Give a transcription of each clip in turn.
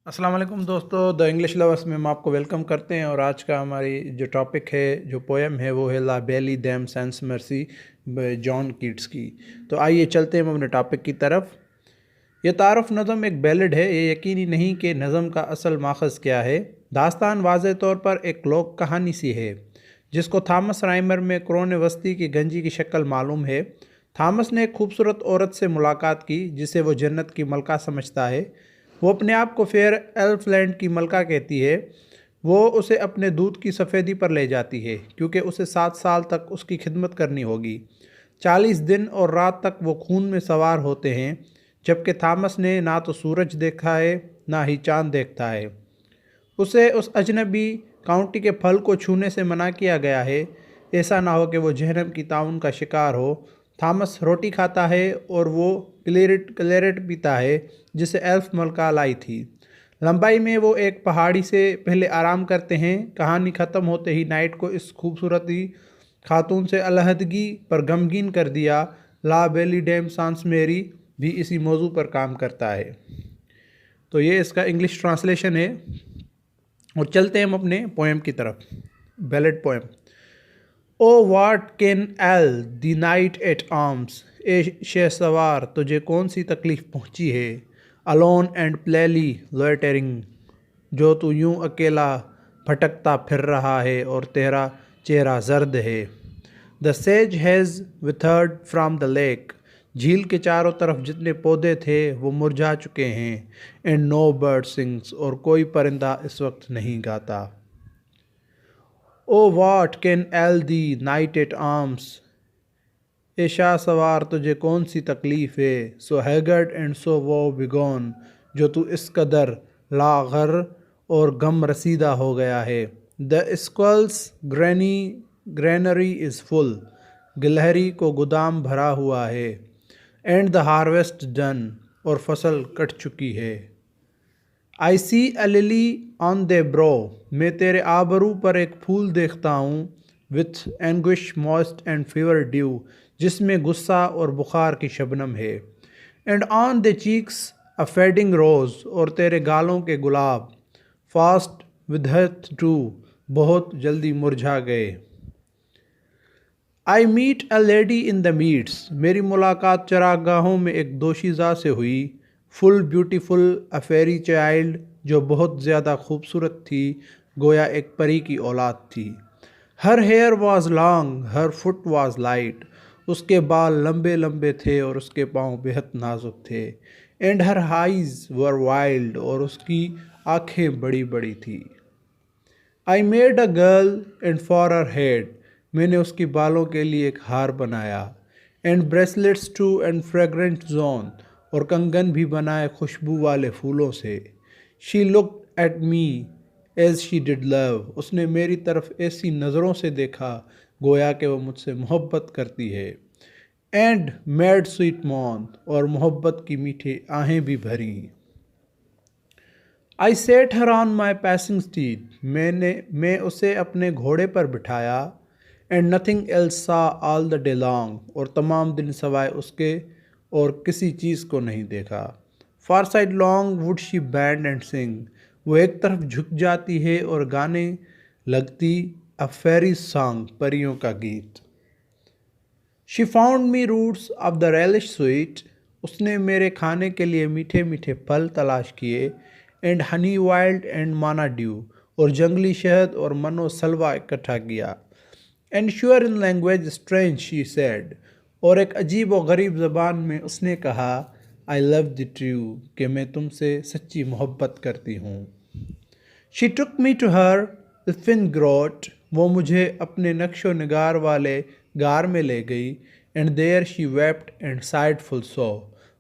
अस्सलाम वालेकुम दोस्तों, द इंग्लिश लवर्स में हम आपको वेलकम करते हैं। और आज का हमारी जो टॉपिक है, जो पोएम है, वो है La Belle Dame sans Merci John Keats की। तो आइए चलते हैं हम अपने टॉपिक की तरफ। यह तारुफ नज़म एक बैलेड है। ये यकीनी नहीं कि नज़म का असल माखज़ क्या है। दास्तान वाज़े तौर पर एक लोक कहानी सी है जिसको थॉमस राइमर में क्रोन वस्ती की गंजी की शक्ल मालूम है। थॉमस ने एक खूबसूरत औरत से मुलाकात की जिसे वो जन्नत की मलका समझता है। वो अपने आप को फेयर एल्फलैंड की मलका कहती है। वो उसे अपने दूध की सफ़ेदी पर ले जाती है क्योंकि उसे 7 साल तक उसकी खिदमत करनी होगी। 40 दिन और रात तक वो खून में सवार होते हैं, जबकि थॉमस ने ना तो सूरज देखा है ना ही चांद देखता है। उसे उस अजनबी काउंटी के फल को छूने से मना किया गया है, ऐसा ना हो कि वो जहन्नम की ताउन का शिकार हो। थॉमस रोटी खाता है और वो क्लेरेट पीता है जिसे एल्फ मलका लाई थी। लंबाई में वो एक पहाड़ी से पहले आराम करते हैं। कहानी ख़त्म होते ही नाइट को इस खूबसूरती खातून से अलहदगी पर गमगीन कर दिया। ला बेली डैम सांस मेरी भी इसी मौजू पर काम करता है। तो ये इसका इंग्लिश ट्रांसलेशन है। और चलते हैं हम अपने पोएम की तरफ। Ballad poem. O what can ail the knight at arms, ए शहसवार तुझे कौन सी तकलीफ़ पहुंची है। अलोन एंड प्लेली लोइटरिंग, जो तू यूं अकेला भटकता फिर रहा है और तेरा चेहरा जर्द है। द सेज has withered from the lake, झील के चारों तरफ जितने पौधे थे वो मुरझा चुके हैं। एंड नो बर्ड सिंग्स, और कोई परिंदा इस वक्त नहीं गाता। O what can ail the knight at arms, ए शाह सवार तुझे कौन सी तकलीफ़ है। सो हैगर्ड एंड सो वो बिगोन, जो तू इस कदर लागर और गम रसीदा हो गया है। द स्क्वल्स ग्रैनरी इज़ फुल, गिलहरी को गोदाम भरा हुआ है। एंड द हार्वेस्ट डन, और फसल कट चुकी है। I see a lily on the brow, मैं तेरे आबरू पर एक फूल देखता हूँ। With anguish moist and fever dew, जिसमें गुस्सा और बुखार की शबनम है। And on the cheeks a fading rose, और तेरे गालों के गुलाब फास्ट विदहत टू, बहुत जल्दी मुरझा गए। I meet a lady in the meads, मेरी मुलाकात चरागाहों में एक दोशीज़ा से हुई। Full beautiful a fairy child, जो बहुत ज़्यादा खूबसूरत थी, गोया एक परी की औलाद थी। Her hair was long, her foot was light, उसके बाल लंबे लंबे थे और उसके पाँव बेहद नाजुक थे। And her eyes were wild, और उसकी आँखें बड़ी बड़ी थी। I made a garland for her head, मैंने उसकी बालों के लिए एक हार बनाया। And bracelets too and fragrant zone, और कंगन भी बनाए खुशबू वाले फूलों से। She looked at me as she did love, उसने मेरी तरफ ऐसी नज़रों से देखा गोया कि वो मुझसे मोहब्बत करती है। एंड मेड स्वीट मॉन, और मोहब्बत की मीठी आहें भी भरी। I set her on my pacing steed, मैं उसे अपने घोड़े पर बिठाया। And nothing else saw all the day long, और तमाम दिन सवाए उसके और किसी चीज़ को नहीं देखा। फार side long would she band and सिंग, वो एक तरफ झुक जाती है और गाने लगती अ फेरी सॉन्ग, परियों का गीत। She found me roots of the relish sweet, उसने मेरे खाने के लिए मीठे मीठे फल तलाश किए। एंड हनी वाइल्ड एंड माना ड्यू, और जंगली शहद और मनो सलवा इकट्ठा किया। And sure in language strange she said, और एक अजीब व गरीब ज़बान में उसने कहा, आई लव द ट्रू, कि मैं तुमसे सच्ची मोहब्बत करती हूँ। She took me to her elfin grot, वो मुझे अपने नक्शो निगार वाले गार में ले गई। And there she wept and sighed full sore,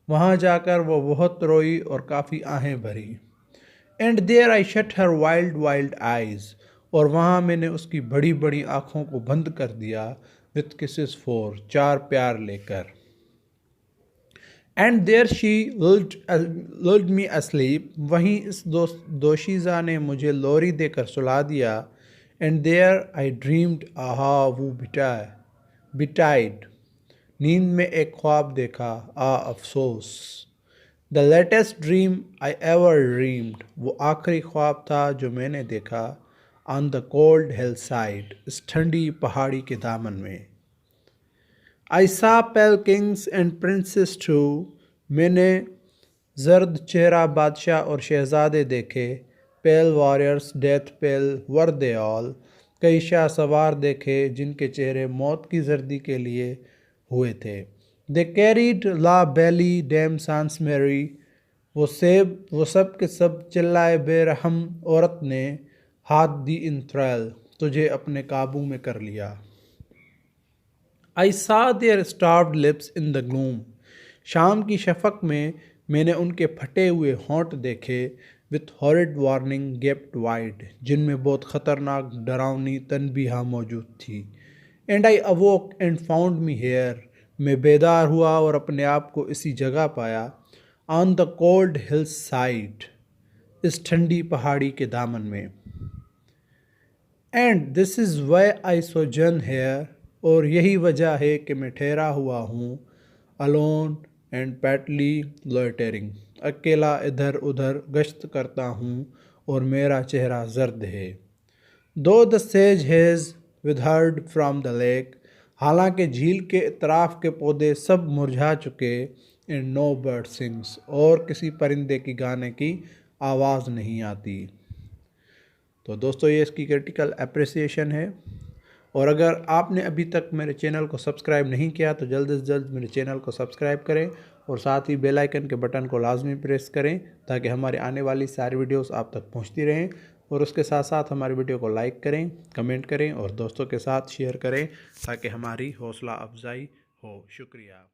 वहाँ जाकर वो बहुत रोई और काफ़ी आहें भरी। And there I shut her wild wild eyes, और वहाँ मैंने उसकी बड़ी बड़ी आँखों को बंद कर दिया। विथ किसेस फॉर, चार प्यार लेकर। And there she lulled me asleep, वहीं इस दोशीज़ा ने मुझे लोरी देकर सुला दिया। एंड देयर आई ड्रीम्ड आहा वो बिटाइड, नींद में एक ख्वाब देखा आ अफसोस। The latest dream I ever dreamed, वो आखिरी ख्वाब था जो मैंने देखा। On the cold hill side, इस ठंडी पहाड़ी के दामन में। I saw pale kings and princes too, मैंने जर्द चेहरा बादशाह और शहजादे देखे। Pale warriors death pale were they all, कई शाह सवार देखे जिनके चेहरे मौत की जर्दी के लिए हुए थे। They carried La Bailey dam सांस मेरी, वो सब के सब चिल्लाए बेरहम औरत ने। हाथ दी इन थ्रैल, तुझे अपने काबू में कर लिया। I saw their starved lips in the gloom, शाम की शफक में मैंने उनके फटे हुए होंठ देखे। With horrid warning gaped wide, जिनमें बहुत ख़तरनाक डरावनी तनबीहा मौजूद थी। And I अवोक and found me here, मैं बेदार हुआ और अपने आप को इसी जगह पाया। On the cold hill side, इस ठंडी पहाड़ी के दामन में। एंड दिस इज़ वाई आई सोजन हेयर, और यही वजह है कि मैं ठहरा हुआ हूँ। अलोन एंड पैटली लॉयटेरिंग, अकेला इधर उधर गश्त करता हूँ और मेरा चेहरा जर्द है। दो द सेज has withered from the lake, हालांकि झील के इतराफ़ के पौधे सब मुरझा चुके। एंड नो बर्ड सिंग्स, और किसी परिंदे की गाने की आवाज़ नहीं आती। तो दोस्तों ये इसकी क्रिटिकल अप्रिसिएशन है। और अगर आपने अभी तक मेरे चैनल को सब्सक्राइब नहीं किया तो जल्द से जल्द मेरे चैनल को सब्सक्राइब करें और साथ ही बेल आइकन के बटन को लाजमी प्रेस करें ताकि हमारे आने वाली सारी वीडियोस आप तक पहुंचती रहें। और उसके साथ साथ हमारी वीडियो को लाइक करें, कमेंट करें और दोस्तों के साथ शेयर करें ताकि हमारी हौसला अफजाई हो। शुक्रिया।